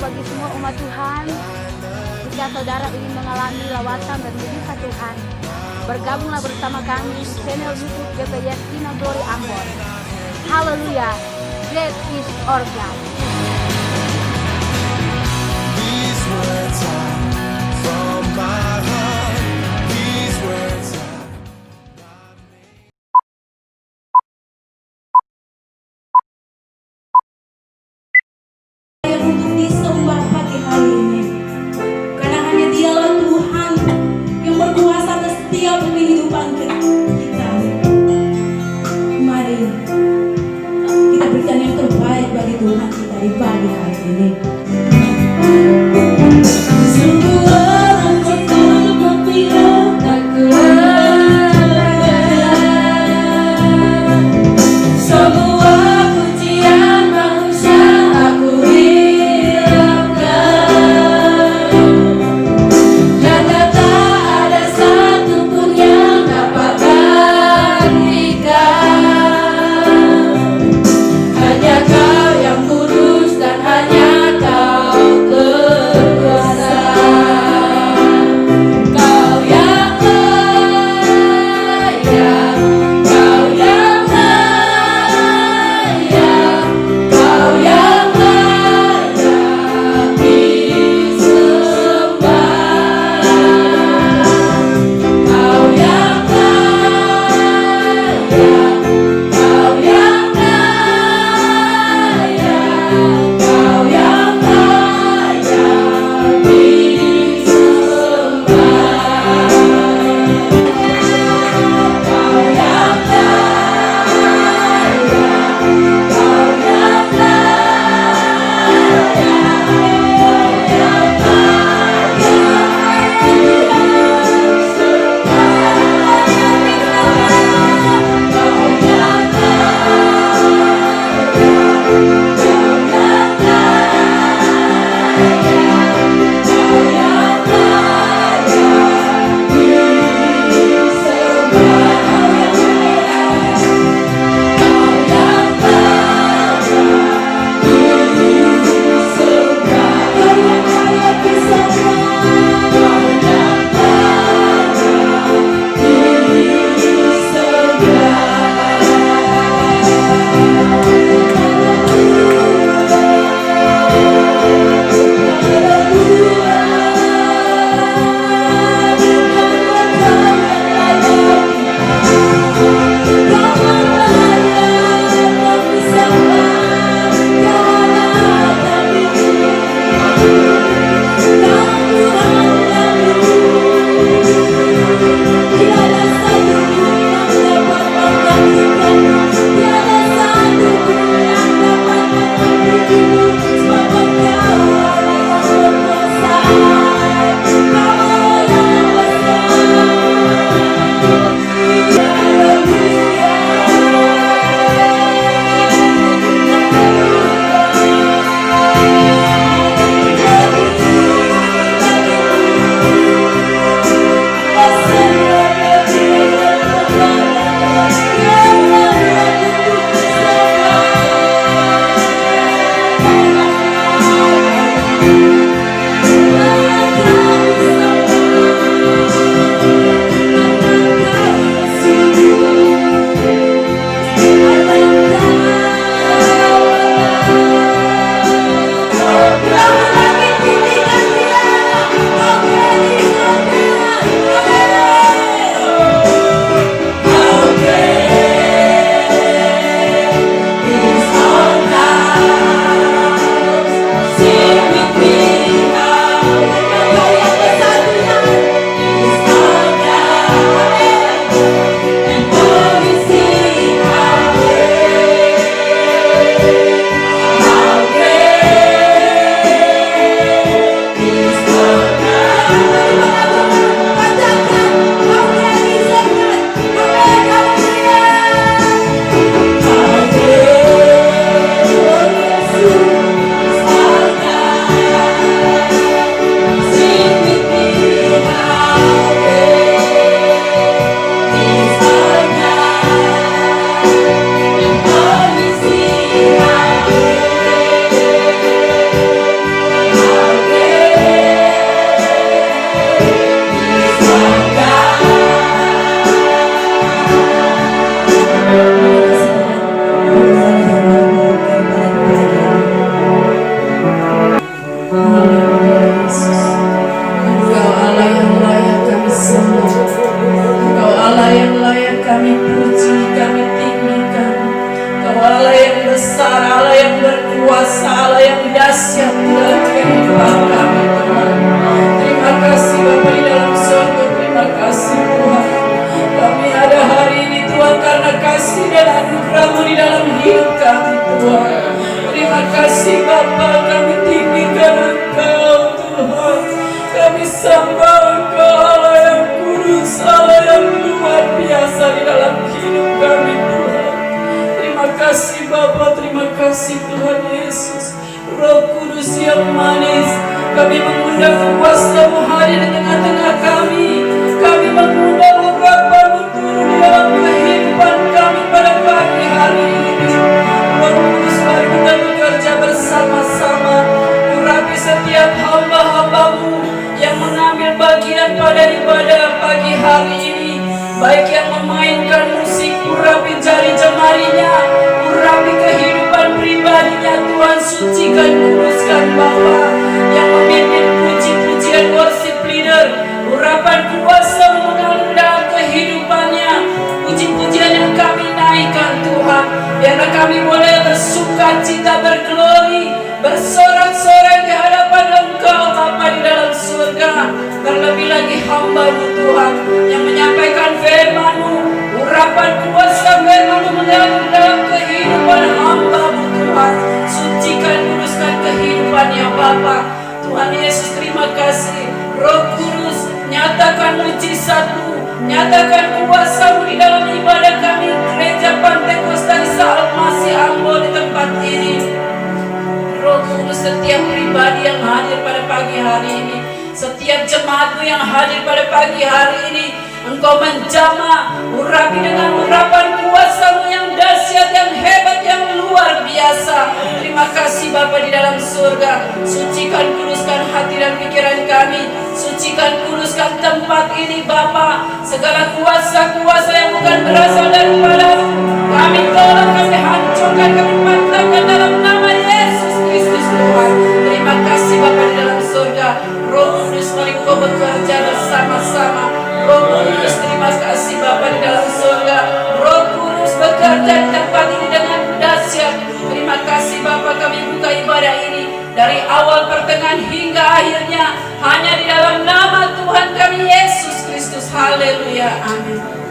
bagi semua umat Tuhan. Jika saudara ingin mengalami lawatan dan mujizat Tuhan, bergabunglah bersama kami di channel YouTube GPIS Kina Glory Ambon. Haleluya, great is our God. These words are from my heart. These words are untuk disembah pagi hari ini, karena hanya Dialah Tuhan yang berkuasa atas setiap kehidupan kita. Mari kita berikan yang terbaik bagi Tuhan kita di pagi hari ini. Hanya Kau yang kudus dan hanya Kau dahsyat di dalam kehidupan kami Tuhan. Terima kasih Bapa di dalam surga, terima kasih Tuhan. Kami ada hari ini Tuhan karena kasih dan anugerah-Mu di dalam hidup kami Tuhan. Terima kasih Bapa, kami tinggikan Engkau Tuhan. Kami sembah Engkau Allah yang kudus, Allah yang luar biasa di dalam hidup kami Tuhan. Terima kasih Bapa, terima kasih Tuhan Yesus. Roh Kudus yang manis, kami mengundang kuasa-Mu hadir di tengah-tengah kami. Kami mengundang urapan-Mu turun di dalam kehidupan kami pada pagi hari ini. Roh Kudus, mari kita bekerja bersama-sama. Urapi setiap hamba-hamba-Mu yang mengambil bagian pada ibadah pagi hari ini. Baik yang memainkan musik, urapi jari jemarinya, urapi kehidupan pribadinya Tuhan, sucikan, kuduskan Bapa. Yang memimpin puji-pujian worship leader, urapan kuasa mengalir dalam kehidupannya. Puji-pujian yang kami naikkan Tuhan, biarlah kami boleh bersuka cita, berglori, bersorak-sorai di hadapan Engkau Bapa di dalam surga. Terlebih lagi hamba-Mu Tuhan yang menyampaikan firman-Mu, urapan kuasa firman-Mu mengalir dalam kehidupan hamba-Mu Tuhan. Sucikan, kuduskan kehidupannya Bapa. Tuhan Yesus, terima kasih. Roh Kudus, nyatakan mujizat-Mu, nyatakan kuasa-Mu di dalam ibadah kami Gereja Pantai Kosta Isa Al-Masih Ambon di tempat ini. Roh Kudus, setiap pribadi yang hadir pada pagi hari ini, setiap jemaat-Mu yang hadir pada pagi hari ini, Engkau menjamah, urapi dengan urapan kuasa-Mu yang dahsyat, yang hebat, yang luar biasa. Terima kasih Bapa di dalam surga. Sucikan, kuduskan hati dan pikiran kami. Sucikan, kuduskan tempat ini Bapa. Segala kuasa-kuasa yang bukan berasal daripada-Mu, kami tolak, kami hancurkan, kami patahkan dalam nama Yesus Kristus Tuhan. Terima kasih Bapa di dalam surga. Roh Kudus, mari Engkau bekerja bersama-sama. Roh Kudus, terima kasih Bapa di dalam surga. Roh Kudus bekerja di tempat ini dengan dahsyat. Terima kasih Bapa, kami buka ibadah ini dari awal, pertengahan hingga akhirnya hanya di dalam nama Tuhan kami Yesus Kristus. Haleluya, amin.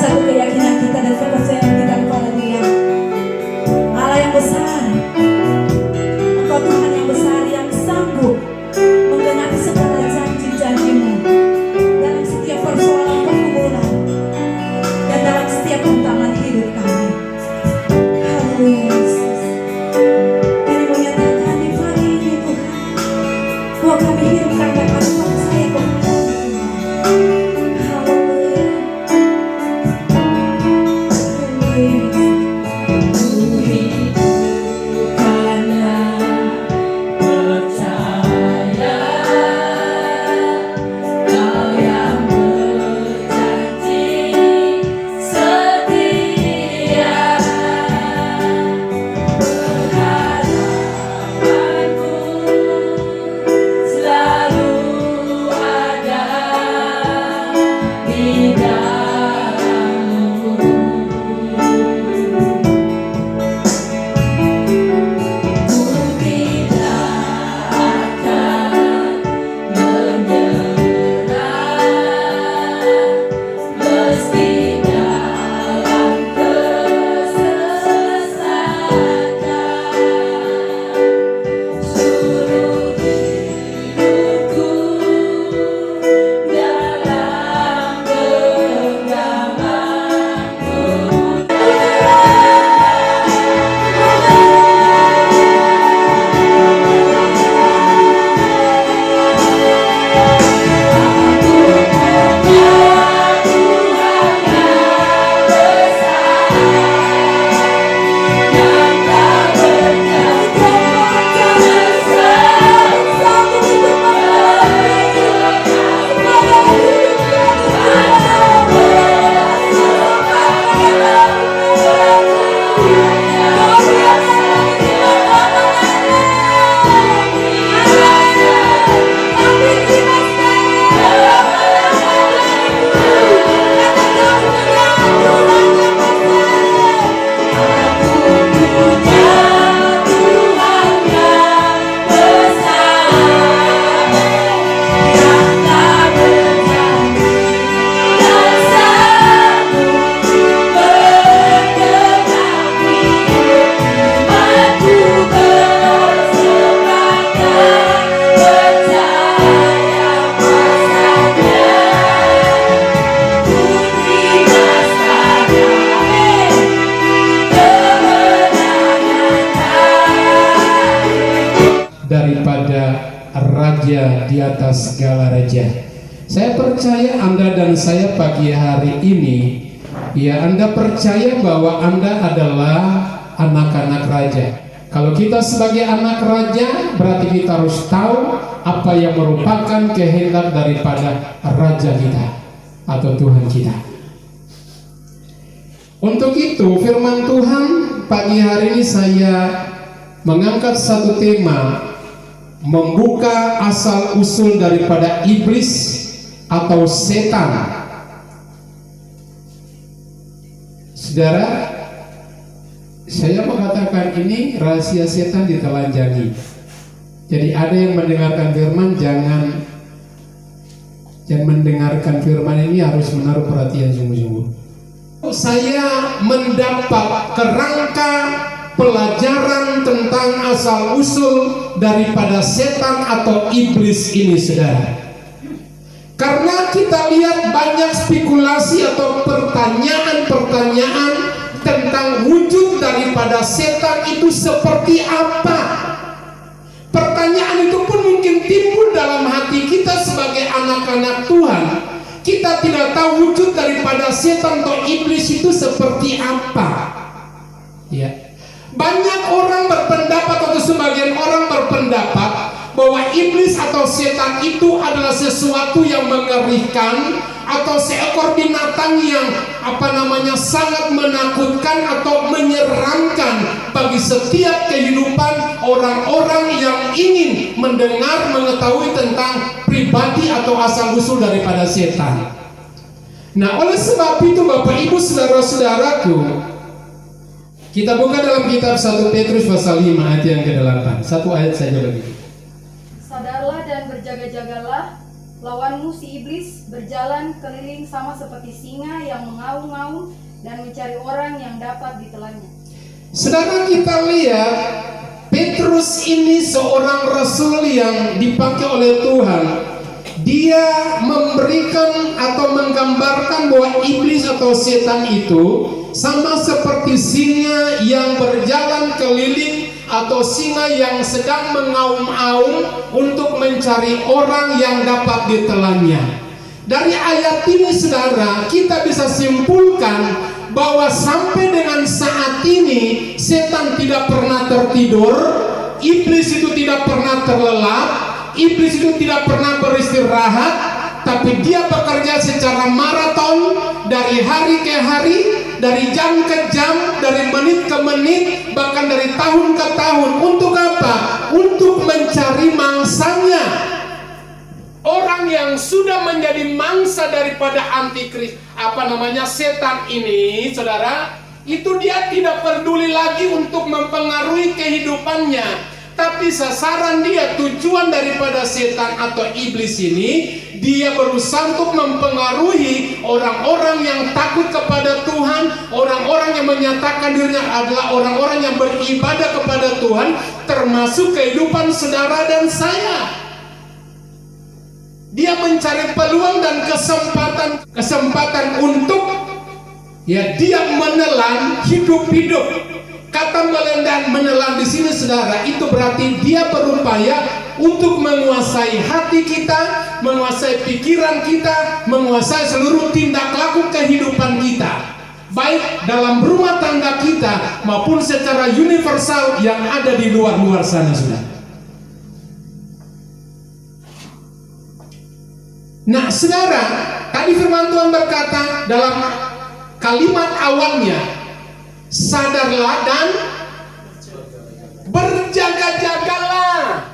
satu keyakinan kita dan kepercayaan kita kepada Dia. Allah yang besar, Engkau Tuhan yang besar yang sanggup menggenapi segala janji-janji-Mu dalam setiap persoalan pergumulan dan dalam setiap rintangan hidup kami. Haleluya Yesus. Kami menyatakan di pagi ini Tuhan, bahwa kami hidup karena kami percaya kepada Tuhan. Haleluya. Haleluya. Daripada raja di atas segala raja. Saya percaya Anda dan saya pagi hari ini, ya, Anda percaya bahwa Anda adalah anak-anak raja. Kalau kita sebagai anak raja, berarti kita harus tahu apa yang merupakan kehendak daripada raja kita atau Tuhan kita. Untuk itu, firman Tuhan pagi hari ini saya mengangkat satu tema, membuka asal usul daripada iblis atau setan. Saudara, saya mengatakan ini rahasia setan ditelanjangi. Jadi ada yang mendengarkan firman, jangan mendengarkan firman ini, harus menaruh perhatian sungguh-sungguh. Saya mendapat kerangka pelajaran tentang asal usul daripada setan atau iblis ini, saudara. Karena kita lihat banyak spekulasi atau pertanyaan-pertanyaan tentang wujud daripada setan itu seperti apa. Pertanyaan itu pun mungkin timbul dalam hati kita sebagai anak-anak Tuhan. Kita tidak tahu wujud daripada setan atau iblis itu seperti apa. Ya. Banyak orang berpendapat atau sebagian orang berpendapat bahwa iblis atau setan itu adalah sesuatu yang mengerikan atau seekor binatang yang sangat menakutkan atau menyeramkan bagi setiap kehidupan orang-orang yang ingin mendengar, mengetahui tentang pribadi atau asal usul daripada setan. Nah, oleh sebab itu Bapak Ibu saudara-saudaraku, kita buka dalam kitab 1 Petrus pasal 5 ayat yang ke-8. Satu ayat saja begitu. Sadarlah dan berjaga-jagalah, Lawanmu si iblis berjalan keliling sama seperti singa yang mengaum-ngaum dan mencari orang yang dapat ditelannya. Saudara, kita lihat Petrus ini seorang rasul yang dipakai oleh Tuhan. Dia memberikan atau menggambarkan bahwa iblis atau setan itu sama seperti singa yang berjalan keliling atau singa yang sedang mengaum-aum untuk mencari orang yang dapat ditelannya. Dari ayat ini saudara, kita bisa simpulkan bahwa sampai dengan saat ini setan tidak pernah tertidur, iblis itu tidak pernah terlelap, iblis itu tidak pernah beristirahat, tapi dia bekerja secara maraton dari hari ke hari, dari jam ke jam, dari menit ke menit, bahkan dari tahun ke tahun. Untuk apa? Untuk mencari mangsanya. Orang yang sudah menjadi mangsa daripada antikris, setan ini, saudara, itu dia tidak peduli lagi untuk mempengaruhi kehidupannya. Tapi sasaran dia, tujuan daripada setan atau iblis ini, dia berusaha untuk mempengaruhi orang-orang yang takut kepada Tuhan, orang-orang yang menyatakan dirinya adalah orang-orang yang beribadah kepada Tuhan, termasuk kehidupan saudara dan saya. Dia mencari peluang dan kesempatan untuk dia menelan hidup-hidup. Kata menelan di sini saudara, itu berarti dia berupaya untuk menguasai hati kita, menguasai pikiran kita, menguasai seluruh tindak laku kehidupan kita, baik dalam rumah tangga kita maupun secara universal yang ada di luar sana, saudara. Nah, saudara, tadi firman Tuhan berkata dalam kalimat awalnya, sadarlah dan berjaga-jagalah.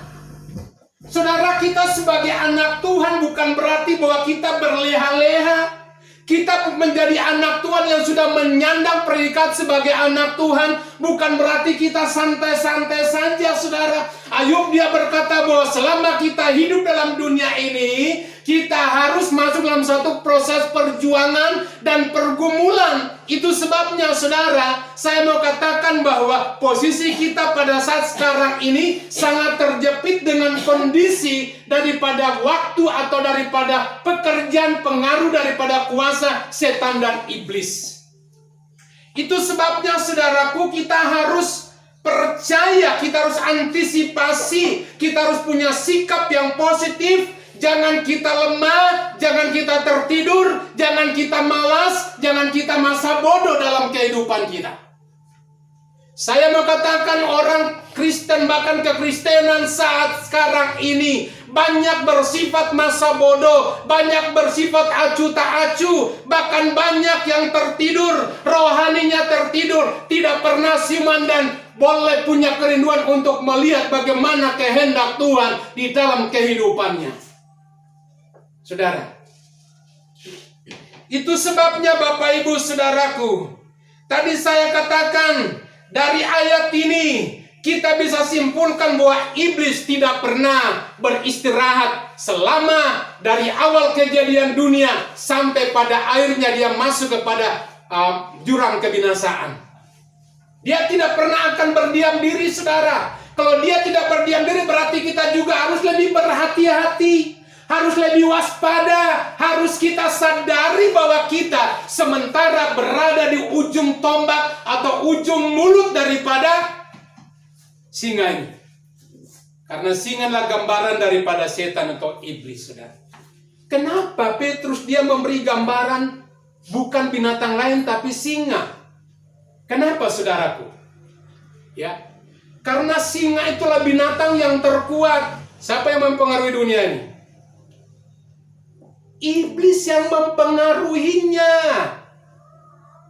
Saudara, kita sebagai anak Tuhan bukan berarti bahwa kita berleha-leha. Kita menjadi anak Tuhan yang sudah menyandang predikat sebagai anak Tuhan, bukan berarti kita santai-santai saja, saudara. Ayub dia berkata bahwa selama kita hidup dalam dunia ini, kita harus masuk dalam satu proses perjuangan dan pergumulan. Itu sebabnya, saudara, saya mau katakan bahwa posisi kita pada saat sekarang ini sangat terjepit dengan kondisi daripada waktu atau daripada pekerjaan pengaruh daripada kuasa setan dan iblis. Itu sebabnya, saudaraku, kita harus percaya, kita harus antisipasi, kita harus punya sikap yang positif. Jangan kita lemah, jangan kita tertidur, jangan kita malas, jangan kita masa bodoh dalam kehidupan kita. Saya mau katakan orang Kristen, bahkan kekristenan saat sekarang ini banyak bersifat masa bodoh, banyak bersifat acu tak acu, bahkan banyak yang tertidur, rohaninya tertidur, tidak pernah siuman dan boleh punya kerinduan untuk melihat bagaimana kehendak Tuhan di dalam kehidupannya. Saudara, itu sebabnya Bapak Ibu Saudaraku, tadi saya katakan dari ayat ini kita bisa simpulkan bahwa iblis tidak pernah beristirahat selama dari awal kejadian dunia sampai pada akhirnya dia masuk kepada jurang kebinasaan. Dia tidak pernah akan berdiam diri, saudara. Kalau dia tidak berdiam diri, berarti kita juga harus lebih berhati-hati, harus lebih waspada, harus kita sadari bahwa kita sementara berada di ujung tombak atau ujung mulut daripada singa ini. Karena singa adalah gambaran daripada setan atau iblis, saudara. Kenapa Petrus dia memberi gambaran bukan binatang lain tapi singa? Kenapa, saudaraku? Ya, karena singa itulah binatang yang terkuat. Siapa yang mempengaruhi dunia ini? Iblis yang mempengaruhinya.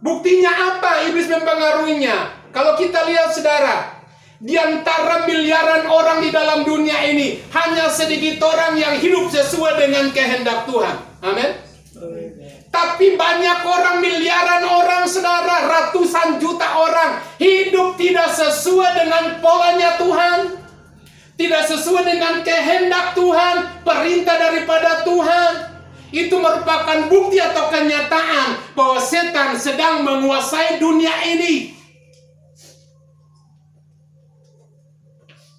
Buktinya apa iblis mempengaruhinya? Kalau kita lihat, saudara, di antara miliaran orang di dalam dunia ini, hanya sedikit orang yang hidup sesuai dengan kehendak Tuhan. Amin. Tapi banyak orang, miliaran orang, saudara, ratusan juta orang hidup tidak sesuai dengan polanya Tuhan. tidak sesuai dengan kehendak Tuhan, perintah daripada Tuhan, itu merupakan bukti atau kenyataan bahwa setan sedang menguasai dunia ini.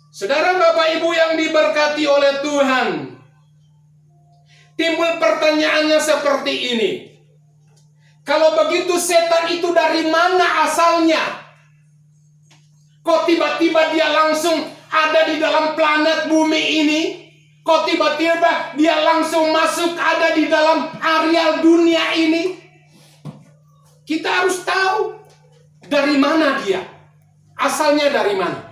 Saudara Bapak Ibu yang diberkati oleh Tuhan, timbul pertanyaannya seperti ini. Kalau begitu setan itu dari mana asalnya? Kok tiba-tiba dia langsung ada di dalam planet bumi ini? Kok tiba-tiba dia langsung masuk ada di dalam areal dunia ini? Kita harus tahu dari mana dia. Asalnya dari mana?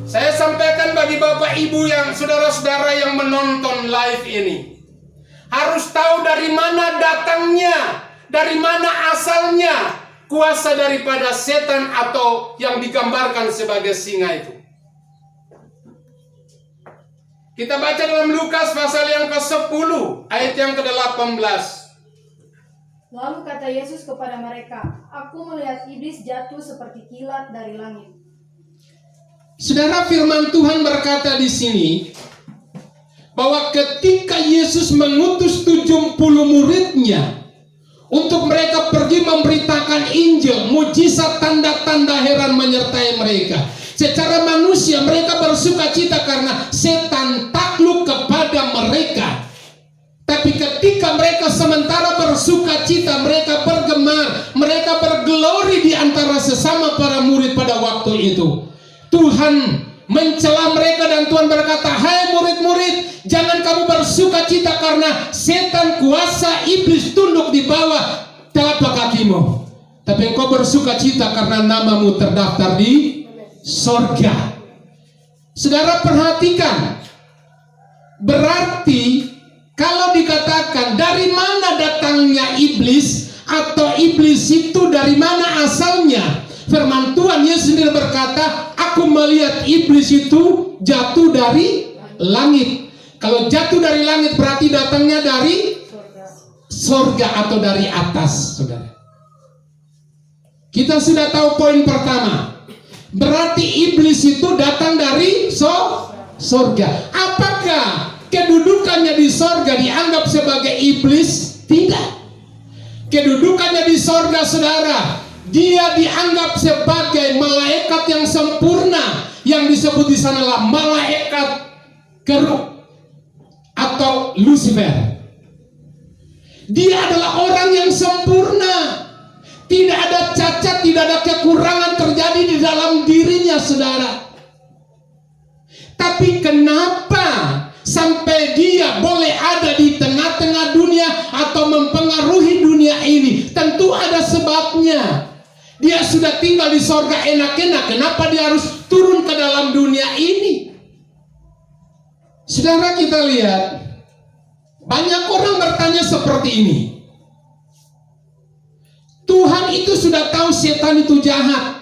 Saya sampaikan bagi Bapak Ibu yang saudara-saudara yang menonton live ini, harus tahu dari mana datangnya, dari mana asalnya kuasa daripada setan atau yang digambarkan sebagai singa itu. Kita baca dalam Lukas pasal yang ke-10 ayat yang ke-18. Lalu kata Yesus kepada mereka, "Aku melihat iblis jatuh seperti kilat dari langit." Saudara, firman Tuhan berkata di sini bahwa ketika Yesus mengutus 70 muridnya untuk mereka pergi memberitakan Injil, mujizat, tanda-tanda heran menyertai mereka. Secara manusia mereka bersuka cita karena setan takluk kepada mereka. Tapi ketika mereka sementara bersuka cita, mereka bergemar, mereka bergelori di antara sesama para murid pada waktu itu, Tuhan mencela mereka dan Tuhan berkata, "Hai murid-murid, jangan kamu bersuka cita karena setan kuasa iblis tunduk di bawah telapak kakimu. Tapi engkau bersuka cita karena namamu terdaftar di sorga." Saudara perhatikan, berarti kalau dikatakan dari mana datangnya iblis atau iblis itu dari mana asalnya, firman Tuhan Yesus sendiri berkata, "Aku melihat iblis itu jatuh dari langit." Kalau jatuh dari langit berarti datangnya dari sorga atau dari atas, saudara. Kita sudah tahu poin pertama. Berarti iblis itu datang dari sorga. Apakah kedudukannya di sorga dianggap sebagai iblis? Tidak. Kedudukannya di sorga, saudara, dia dianggap sebagai malaikat yang sempurna, yang disebut di sanalah malaikat kerub atau Lucifer. Dia adalah orang yang sempurna, tidak ada cacat, tidak ada kekurangan terjadi di dalam dirinya, saudara. Tapi kenapa sampai dia boleh ada di tengah-tengah dunia atau mempengaruhi dunia ini? Tentu ada sebabnya. Dia sudah tinggal di sorga enak-enak, kenapa dia harus turun ke dalam dunia ini? Saudara, kita lihat banyak orang bertanya seperti ini. Tuhan itu sudah tahu setan itu jahat,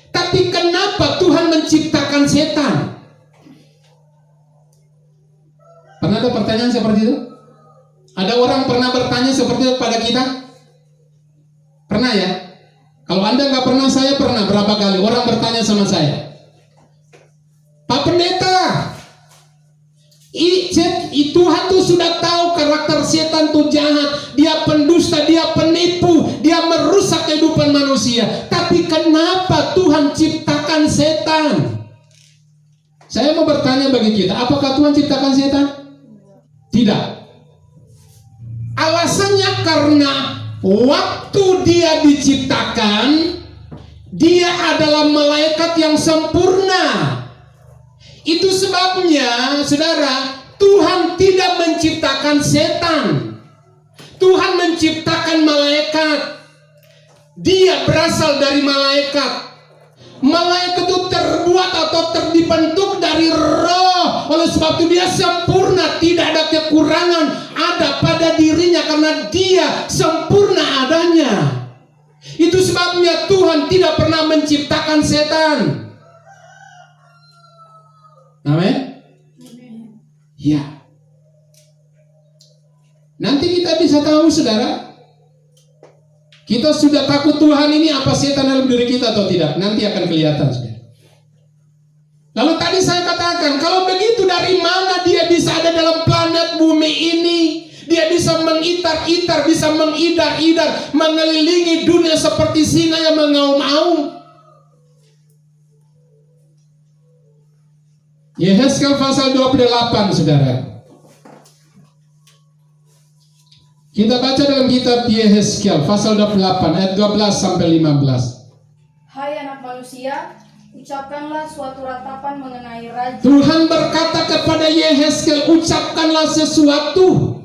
tapi kenapa Tuhan menciptakan setan? Pernah ada pertanyaan seperti itu? Ada orang pernah bertanya seperti itu pada kita? Pernah ya? Kalau Anda nggak pernah, saya pernah berapa kali orang bertanya sama saya, "Pak Pendeta, Tuhan tuh sudah tahu karakter setan tuh jahat, dia pendusta, dia penipu, dia merusak kehidupan manusia. Tapi kenapa Tuhan ciptakan setan?" Saya mau bertanya bagi kita, apakah Tuhan ciptakan setan? Tidak. Alasannya karena waktu dia diciptakan, dia adalah malaikat yang sempurna. Itu sebabnya, saudara, Tuhan tidak menciptakan setan. Tuhan menciptakan malaikat. Dia berasal dari malaikat. Malaikat itu terbuat atau dibentuk dari roh. Oleh sebab itu dia sempurna, tidak ada kekurangan ada pada dirinya karena dia sempurna adanya. Itu sebabnya Tuhan tidak pernah menciptakan setan. Amin. Ya. Nanti kita bisa tahu, saudara, Kita sudah takut Tuhan ini apa setan dalam diri kita atau tidak? Nanti akan kelihatan, saudara. Lalu tadi saya katakan, kalau begitu dari mana dia bisa ada dalam planet bumi ini? Dia bisa mengitar-itar, bisa mengidar-idar, mengelilingi dunia seperti singa yang mengaum-aum. Yehezkel pasal 28, saudara. Kita baca dalam kitab Yehezkel pasal 28 ayat 12 sampai 15. Hai anak manusia, ucapkanlah suatu ratapan mengenai raja. Tuhan berkata kepada Yehezkel, ucapkanlah sesuatu.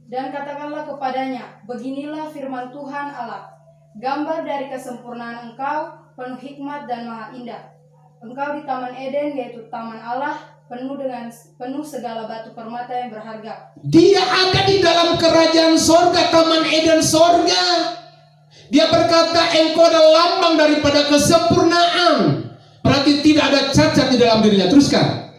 Dan katakanlah kepadanya, beginilah firman Tuhan Allah, gambar dari kesempurnaan engkau, penuh hikmat dan maha indah. Engkau di Taman Eden, yaitu Taman Allah, penuh segala batu permata yang berharga. Dia ada di dalam kerajaan sorga, Taman Eden sorga. Dia berkata, engkau adalah lambang daripada kesempurnaan. Berarti tidak ada cacat di dalam dirinya. Teruskan.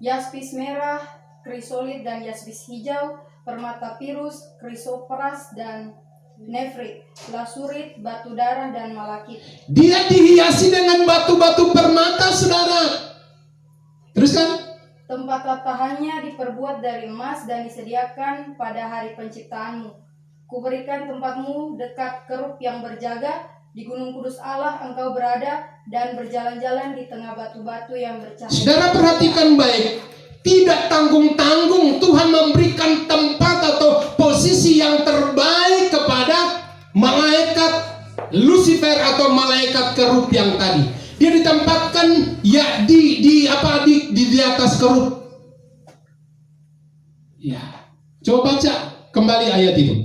Yaspis merah, krisolit dan yaspis hijau, permata pirus, krisoperas dan nefrit, lasurit, batu darah dan malakit. Dia dihiasi dengan batu-batu permata, saudara. Teruskan. Tempat tatahannya diperbuat dari emas dan disediakan pada hari penciptaanmu. Kuberikan tempatmu dekat kerub yang berjaga, di gunung kudus Allah engkau berada, dan berjalan-jalan di tengah batu-batu yang bercahaya. Saudara perhatikan baik. Tidak tanggung-tanggung Tuhan memberikan tempat atau posisi yang terbaik kepada malaikat Lucifer atau malaikat kerub yang tadi. Dia ditempatkan ya di atas kerub. Ya. Coba baca kembali ayat itu.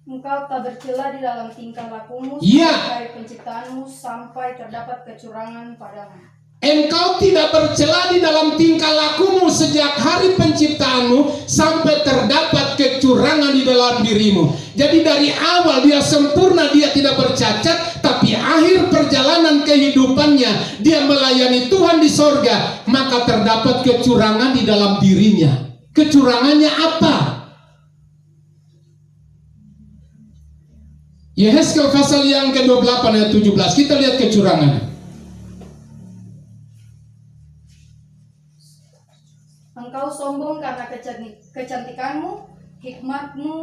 Engkau tak bercela di dalam tingkah lakumu Ya. dari penciptaanmu sampai terdapat kecurangan padamu. Engkau tidak bercela di dalam tingkah lakumu sejak hari penciptaanmu sampai terdapat kecurangan di dalam dirimu. Jadi dari awal dia sempurna, dia tidak bercacat, tapi akhir perjalanan kehidupannya dia melayani Tuhan di sorga, maka terdapat kecurangan di dalam dirinya. Kecurangannya apa? Yehezkel pasal yang ke-28 ayat 17. Kita lihat kecurangannya. Engkau sombong karena kecantikanmu, hikmatmu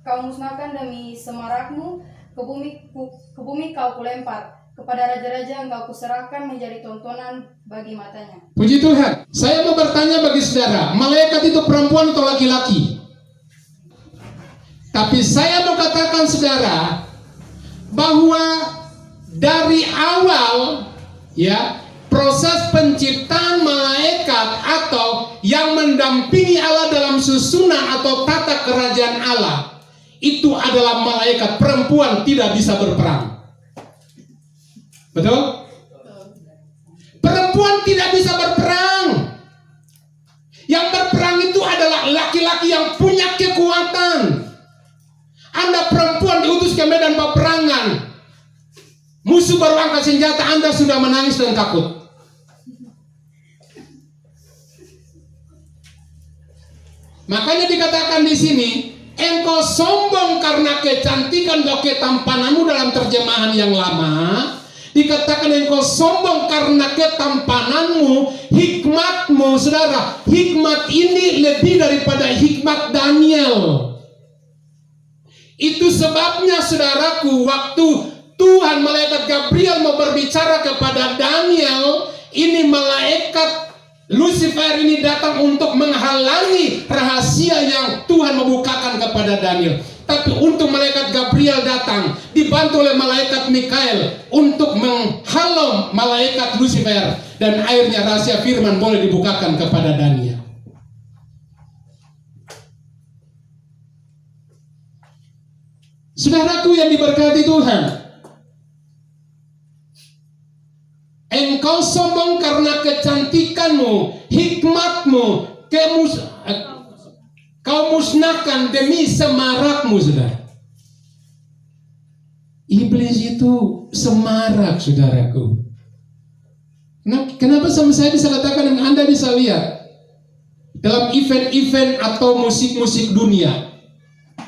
kau musnahkan demi semarakmu, ke bumi kau kulempar, kepada raja-raja engkau kuserahkan menjadi tontonan bagi matanya. Puji Tuhan. Saya mau bertanya bagi saudara, malaikat itu perempuan atau laki-laki? Tapi saya mau katakan saudara, bahwa dari awal ya, proses penciptaan malaikat atau yang mendampingi Allah dalam susunan atau tata kerajaan Allah, itu adalah malaikat perempuan, tidak bisa berperang. Betul? Perempuan tidak bisa berperang. Yang berperang itu adalah laki-laki yang punya kekuatan. Anda perempuan diutus ke medan peperangan, musuh baru angkat senjata, Anda sudah menangis dan takut. Makanya dikatakan di sini, engkau sombong karena kecantikan atau ketampananmu dalam terjemahan yang lama. Dikatakan engkau sombong karena ketampananmu, hikmatmu, saudara. Hikmat ini lebih daripada hikmat Daniel. Itu sebabnya saudaraku, waktu Tuhan malaikat Gabriel mau berbicara kepada Daniel, ini malaikat Lucifer ini datang untuk menghalangi rahasia yang Tuhan membukakan kepada Daniel. Tapi untuk malaikat Gabriel datang, dibantu oleh malaikat Mikael untuk menghalau malaikat Lucifer, dan akhirnya rahasia firman boleh dibukakan kepada Daniel. Saudaraku yang diberkati Tuhan, engkau sombong karena kecantikanmu, hikmatmu, kau musnahkan demi semarakmu, saudara. Iblis itu semarak, saudaraku. Kenapa sama saya bisa katakan dan Anda bisa lihat dalam event-event atau musik-musik dunia,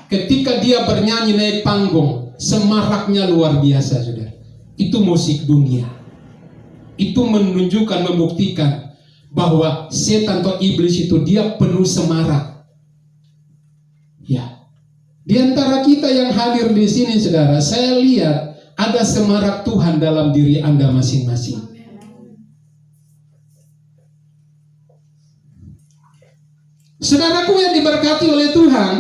ketika dia bernyanyi naik panggung, semaraknya luar biasa, saudara. Itu musik dunia. Itu menunjukkan, membuktikan bahwa setan atau iblis itu dia penuh semarak. Ya, di antara kita yang hadir di sini, saudara, saya lihat ada semarak Tuhan dalam diri Anda masing-masing. Saudaraku yang diberkati oleh Tuhan,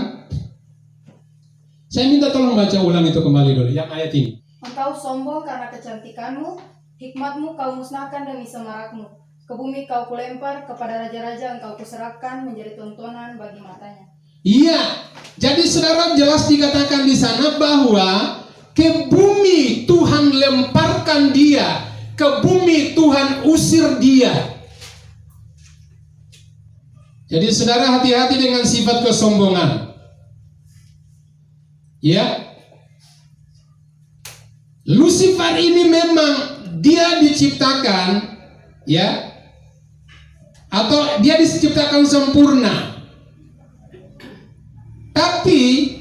saya minta tolong baca ulang itu kembali dulu, yang ayat ini. Engkau sombong karena kecantikanmu, hikmatmu kau musnahkan demi semarakmu. Ke bumi kau kulempar, kepada raja-raja engkau kuserahkan menjadi tontonan bagi matanya. Iya, jadi saudara jelas dikatakan di sana bahwa ke bumi Tuhan lemparkan dia, ke bumi Tuhan usir dia. Jadi saudara hati-hati dengan sifat kesombongan. Ya, Lucifer ini memang dia diciptakan, ya, atau dia diciptakan sempurna. Tapi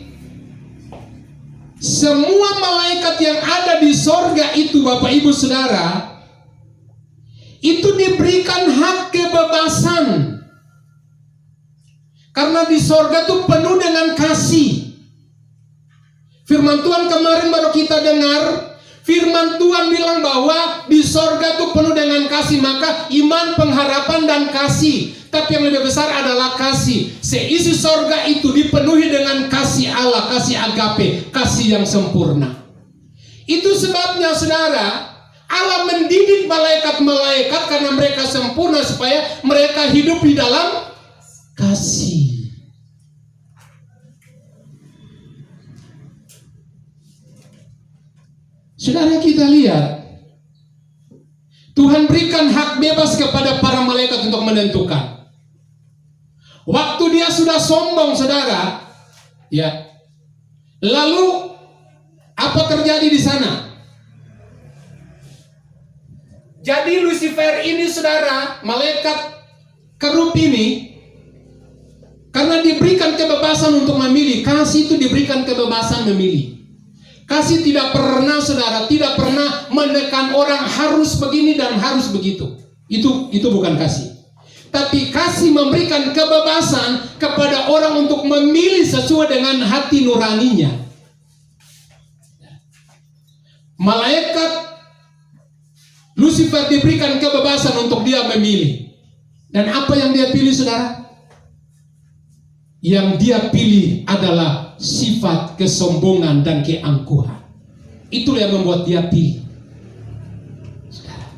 semua malaikat yang ada di sorga itu, Bapak Ibu Saudara, itu diberikan hak kebebasan. Karena di sorga itu penuh dengan kasih. Firman Tuhan kemarin baru kita dengar, firman Tuhan bilang bahwa di sorga itu penuh dengan kasih. Maka iman, pengharapan, dan kasih. Tapi yang lebih besar adalah kasih. Seisi sorga itu dipenuhi dengan kasih Allah, kasih agape, kasih yang sempurna. Itu sebabnya saudara, Allah mendidik malaikat-malaikat karena mereka sempurna supaya mereka hidup di dalam kasih. Saudara, kita lihat Tuhan berikan hak bebas kepada para malaikat untuk menentukan. Waktu dia sudah sombong, saudara, ya, lalu apa terjadi di sana? Jadi Lucifer ini, saudara, malaikat kerup ini, karena diberikan kebebasan untuk memilih. Kasih itu diberikan kebebasan memilih. Kasih tidak pernah, saudara, tidak pernah menekan orang harus begini dan harus begitu. Itu bukan kasih. Tapi kasih memberikan kebebasan kepada orang untuk memilih sesuai dengan hati nuraninya. Malaikat Lucifer diberikan kebebasan untuk dia memilih. Dan apa yang dia pilih, saudara? Yang dia pilih adalah sifat kesombongan dan keangkuhan. Itulah yang membuat dia pilih. Saudara,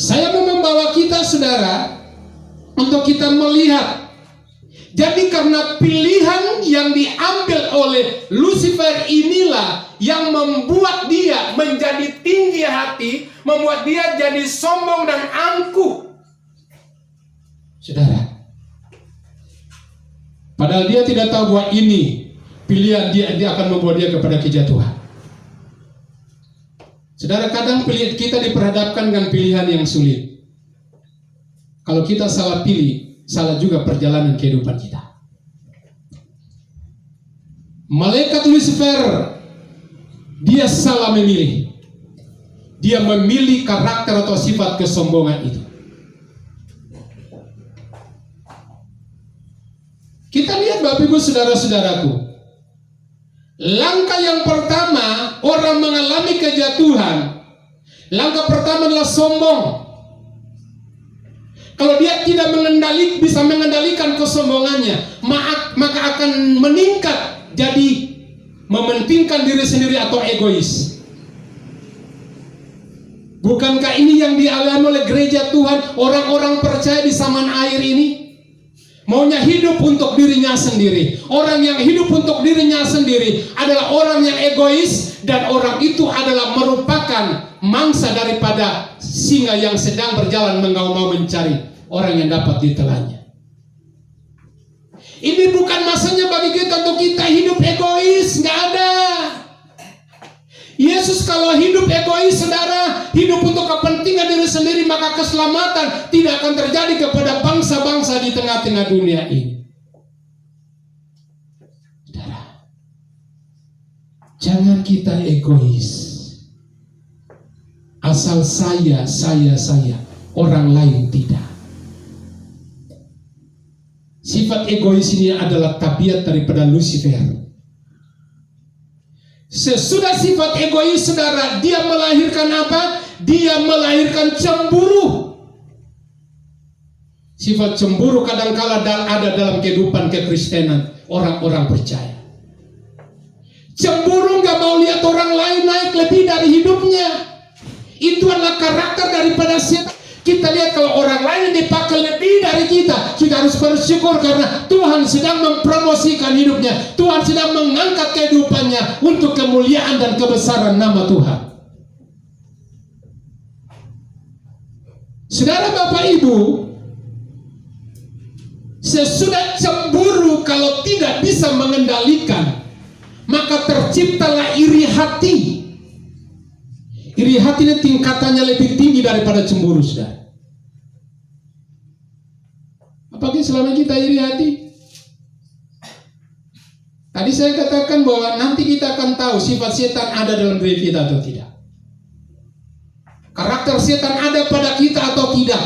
saya mau membawa kita, saudara, untuk kita melihat. Jadi karena pilihan yang diambil oleh Lucifer inilah yang membuat dia menjadi tinggi hati, membuat dia jadi sombong dan angkuh. Saudara, padahal dia tidak tahu bahwa ini pilihan dia akan membawa dia kepada kejatuhan. Saudara, kadang kita diperhadapkan dengan pilihan yang sulit. Kalau kita salah pilih, salah juga perjalanan kehidupan kita. Malaikat Lucifer, dia salah memilih. Dia memilih karakter atau sifat kesombongan itu. Kita lihat, Bapak Ibu saudara-saudaraku, langkah yang pertama orang mengalami kejatuhan. Langkah pertama adalah sombong. Kalau dia tidak bisa mengendalikan kesombongannya, maka akan meningkat jadi mementingkan diri sendiri atau egois. Bukankah ini yang dialami oleh gereja Tuhan, orang-orang percaya di zaman air ini? Maunya hidup untuk dirinya sendiri. Orang yang hidup untuk dirinya sendiri adalah orang yang egois, dan orang itu adalah merupakan mangsa daripada singa yang sedang berjalan mengaum-ngaum mencari orang yang dapat ditelannya. Ini bukan masanya bagi kita untuk kita hidup egois, nggak ada. Yesus kalau hidup egois, saudara, hidup untuk kepentingan diri sendiri, maka keselamatan tidak akan terjadi kepada bangsa-bangsa di tengah-tengah dunia ini. Jangan kita egois. Asal saya, orang lain tidak. Sifat egois ini adalah tabiat daripada Lucifer. Sesudah sifat egois, saudara, dia melahirkan apa? Dia melahirkan cemburu. Sifat cemburu kadangkala ada dalam kehidupan kekristenan orang-orang percaya. Cemburu gak mau lihat orang lain naik lebih dari hidupnya. Itu adalah karakter daripada setan. Kita lihat kalau orang lain dipakai lebih dari kita harus bersyukur karena Tuhan sedang mempromosikan hidupnya. Tuhan sedang mengangkat kehidupannya untuk kemuliaan dan kebesaran nama Tuhan. Saudara, Bapak, Ibu, sesudah cemburu kalau tidak bisa mengendalikan, maka terciptalah iri hati. Iri hati ini tingkatannya lebih tinggi daripada cemburu, saudara. Apakah selama kita iri hati? Tadi saya katakan bahwa nanti kita akan tahu sifat setan ada dalam diri kita atau tidak. Karakter setan ada pada kita atau tidak.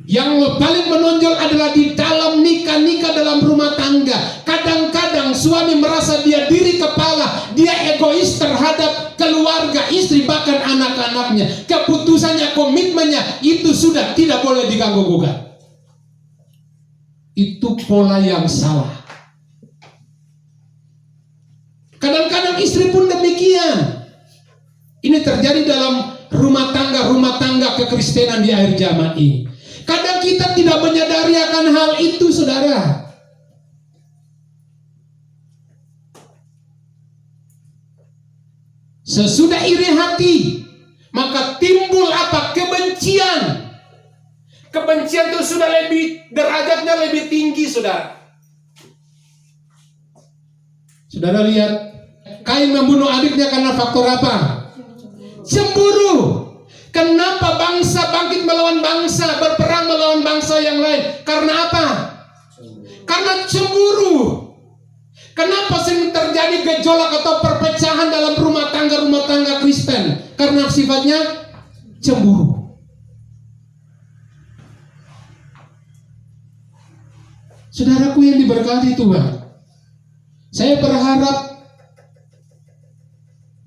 Yang paling menonjol adalah di dalam nikah dalam rumah tangga. Kadang-kadang suami merasa dia diri kepala, dia egois terhadap keluarga, istri, bahkan anak-anaknya. Keputusannya, komitmennya, itu sudah tidak boleh diganggu-gugat. Itu pola yang salah. Kadang-kadang istri pun demikian. Ini terjadi dalam rumah tangga kekristenan di akhir zaman ini. Kadang kita tidak menyadari akan hal itu, saudara. Sesudah iri hati, maka timbul apa? Kebencian. Kebencian itu sudah derajatnya lebih tinggi, saudara. Saudara lihat, Kain membunuh adiknya karena faktor apa? Cemburu. Kenapa bangsa bangkit melawan bangsa, berperang melawan bangsa yang lain? Karena apa? Karena cemburu. Kenapa sering terjadi gejolak atau perpecahan dalam rumah tangga Kristen? Karena sifatnya cemburu. Saudaraku yang diberkati Tuhan, saya berharap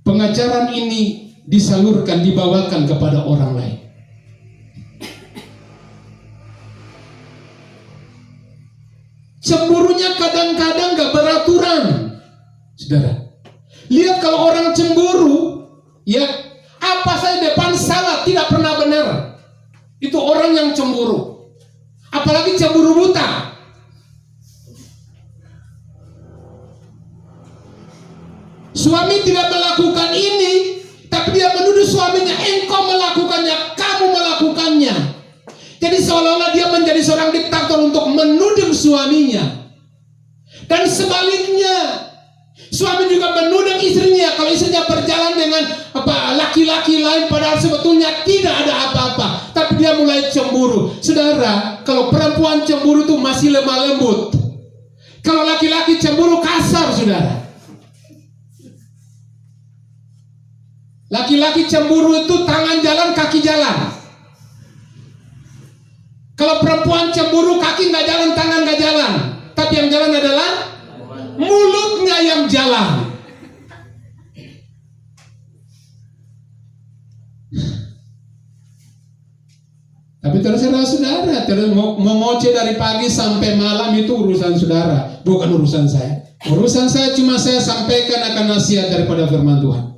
pengajaran ini disalurkan, dibawakan kepada orang lain. Cemburunya kadang-kadang gak beraturan, saudara. Lihat kalau orang cemburu, ya apa saja depan salah, tidak pernah benar. Itu orang yang cemburu. Apalagi cemburu buta. Suami tidak melakukan ini, tapi dia menuduh suaminya, engkau melakukannya, kamu melakukannya. Jadi seolah-olah dia menjadi seorang diktator untuk menuding suaminya. Dan sebaliknya, suami juga menuding istrinya kalau istrinya berjalan dengan laki-laki lain, padahal sebetulnya tidak ada apa-apa, tapi dia mulai cemburu. Saudara, kalau perempuan cemburu itu masih lemah lembut. Kalau laki-laki cemburu kasar, saudara. Laki-laki cemburu itu tangan jalan, kaki jalan. Kalau perempuan cemburu, kaki nggak jalan, tangan nggak jalan. Tapi yang jalan adalah mulutnya yang jalan. Tapi terserah saudara, mau ngoceh dari pagi sampai malam itu urusan saudara, bukan urusan saya. Urusan saya cuma saya sampaikan akan nasihat daripada firman Tuhan.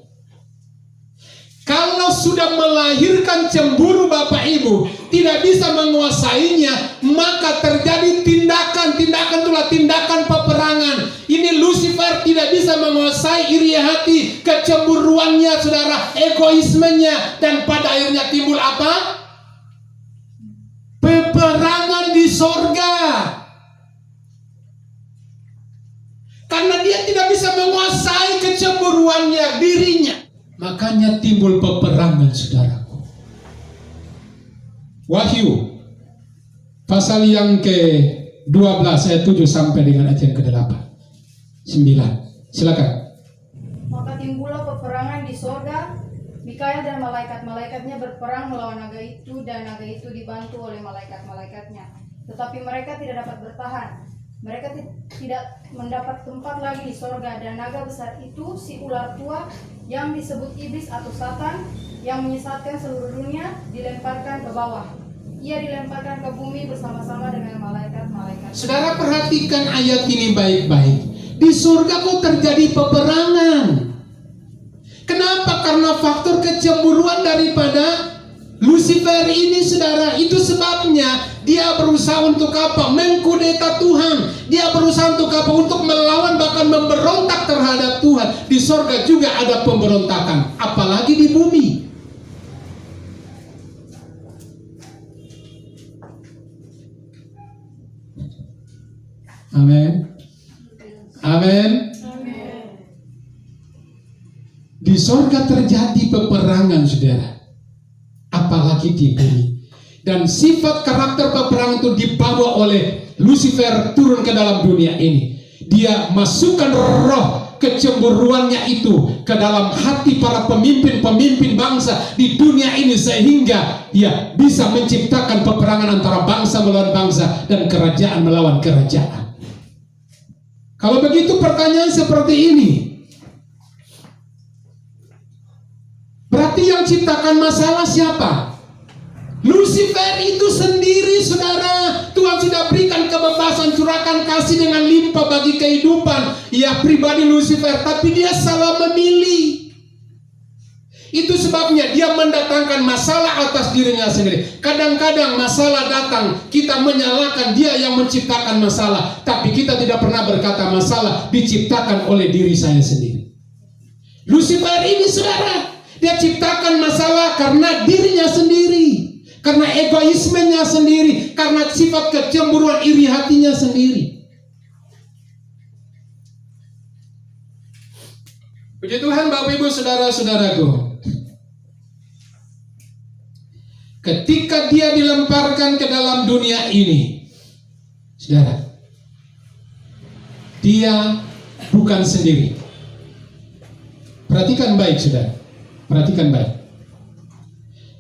Kalau sudah melahirkan cemburu Bapak Ibu, tidak bisa menguasainya, maka terjadi tindakan itulah tindakan peperangan. Ini Lucifer tidak bisa menguasai iri hati, kecemburuannya, saudara, egoismenya, dan pada akhirnya timbul apa? Peperangan di sorga. Karena dia tidak bisa menguasai kecemburuannya, dirinya. Makanya timbul peperangan, saudaraku. Wahyu pasal yang ke-12 ayat 7 sampai dengan ayat yang ke-8 9. Silakan. Maka timbullah peperangan di sorga. Mikael dan malaikat-malaikatnya berperang melawan naga itu, dan naga itu dibantu oleh malaikat-malaikatnya. Tetapi mereka tidak dapat bertahan. Mereka tidak mendapat tempat lagi di sorga, dan naga besar itu, si ular tua yang disebut iblis atau Satan, yang menyesatkan seluruh dunia, dilemparkan ke bawah. Ia dilemparkan ke bumi bersama-sama dengan malaikat-malaikat. Saudara perhatikan ayat ini baik-baik. Di surga kok terjadi peperangan. Kenapa? Karena faktor kecemburuan daripada Lucifer ini, saudara. Itu sebabnya dia berusaha untuk apa? Mengkudeta Tuhan. Dia berusaha untuk apa? Untuk melawan, bahkan memberontak terhadap Tuhan. Di surga juga ada pemberontakan, apalagi di bumi. Amin. Amin. Di sorga terjadi peperangan, saudara, apalagi di bumi. Dan sifat karakter peperangan itu dibawa oleh Lucifer turun ke dalam dunia ini. Dia masukkan roh kecemburuannya itu ke dalam hati para pemimpin-pemimpin bangsa di dunia ini, sehingga dia bisa menciptakan peperangan antara bangsa melawan bangsa dan kerajaan melawan kerajaan. Kalau begitu pertanyaan seperti ini, berarti yang ciptakan masalah siapa? Lucifer itu sendiri, saudara. Tuhan sudah berikan kebebasan, curahkan kasih dengan limpah bagi kehidupan ya pribadi Lucifer, tapi dia salah memilih. Itu sebabnya dia mendatangkan masalah atas dirinya sendiri. Kadang-kadang masalah datang, kita menyalahkan dia yang menciptakan masalah, tapi kita tidak pernah berkata masalah diciptakan oleh diri saya sendiri. Lucifer ini, saudara, dia ciptakan masalah karena dirinya sendiri, karena egoismenya sendiri, karena sifat kecemburuan iri hatinya sendiri. Puji Tuhan, Bapak Ibu, saudara-saudaraku. Ketika dia dilemparkan ke dalam dunia ini, saudara, dia bukan sendiri. Perhatikan baik, saudara. Perhatikan baik.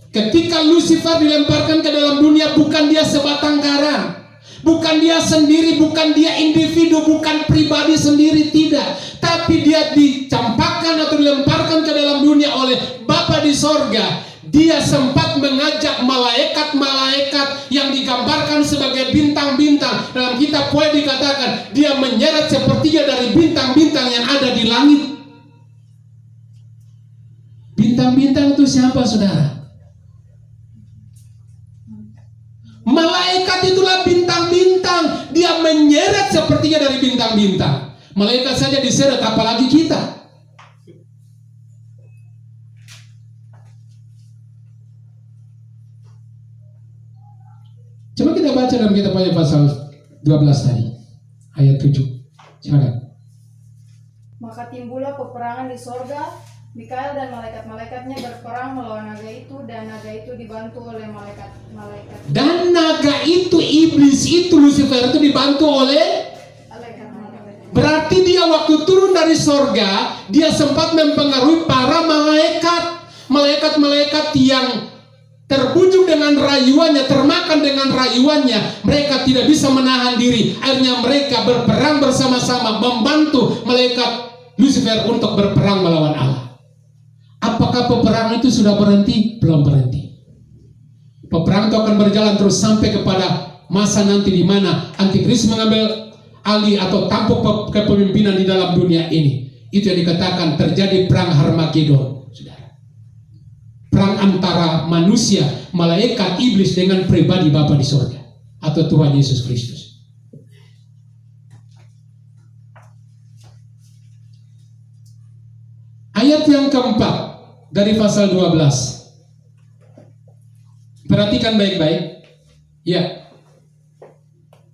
Ketika Lucifer dilemparkan ke dalam dunia, bukan dia sebatang kara, bukan dia sendiri, bukan dia individu, bukan pribadi sendiri, tidak. Tapi dia dicampakkan atau dilemparkan ke dalam dunia oleh Bapa di sorga. Dia sempat mengajak malaikat-malaikat yang digambarkan sebagai bintang-bintang. Dalam kitab Poe dikatakan dia menyeret sepertiga dari bintang-bintang yang ada di langit. Bintang-bintang itu siapa, saudara? Malaikat itulah bintang-bintang. Dia menyeret sepertiga dari bintang-bintang. Malaikat saja diseret, apalagi kita. Coba kita baca dalam kitab pasal 12 tadi, ayat 7. Silakan. Maka timbullah peperangan di sorga. Mikael dan malaikat-malaikatnya berperang melawan naga itu, dan naga itu dibantu oleh malaikat-malaikat. Dan naga itu, iblis itu, Lucifer itu dibantu oleh Malaikat-malaikat. Berarti dia waktu turun dari sorga, dia sempat mempengaruhi para malaikat. Malaikat-malaikat yang terbujuk dengan rayuannya, termakan dengan rayuannya, mereka tidak bisa menahan diri. Akhirnya mereka berperang bersama-sama, membantu malaikat Lucifer untuk berperang melawan Allah. Apakah peperangan itu sudah berhenti? Belum berhenti. Peperangan itu akan berjalan terus sampai kepada masa nanti di mana Antikristus mengambil alih atau tampuk kepemimpinan di dalam dunia ini. Itu yang dikatakan terjadi perang Harmagedon, saudara. Perang antara manusia, malaikat, iblis dengan pribadi Bapa di surga atau Tuhan Yesus Kristus. Ayat yang keempat dari pasal 12. Perhatikan baik-baik. Ya.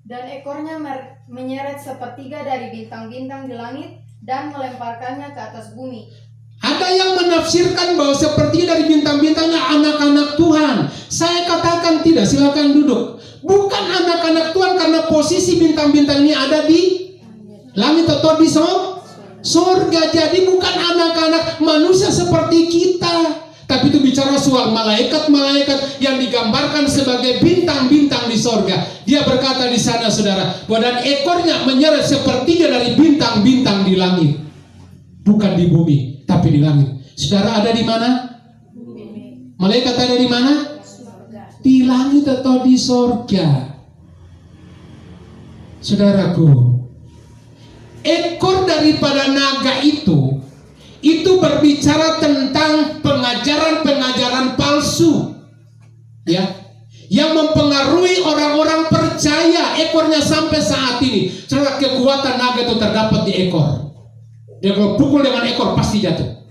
Dan ekornya menyeret sepertiga dari bintang-bintang di langit dan melemparkannya ke atas bumi. Ada yang menafsirkan bahwa sepertiga dari bintang-bintangnya anak-anak Tuhan. Saya katakan tidak, silakan duduk. Bukan anak-anak Tuhan, karena posisi bintang-bintang ini ada di langit atau di sorga. Jadi bukan anak-anak manusia seperti kita, tapi itu bicara soal malaikat-malaikat yang digambarkan sebagai bintang-bintang di sorga. Dia berkata di sana, saudara, bahwa dan ekornya menyeret sepertiga dari bintang-bintang di langit. Bukan di bumi, tapi di langit. Saudara, ada di mana? Malaikat ada di mana? Di langit atau di sorga. Saudaraku, ekor daripada naga itu berbicara tentang pengajaran-pengajaran palsu, ya, yang mempengaruhi orang-orang percaya. Ekornya sampai saat ini, saudara, kekuatan naga itu terdapat di ekor. Dia kalau pukul dengan ekor pasti jatuh.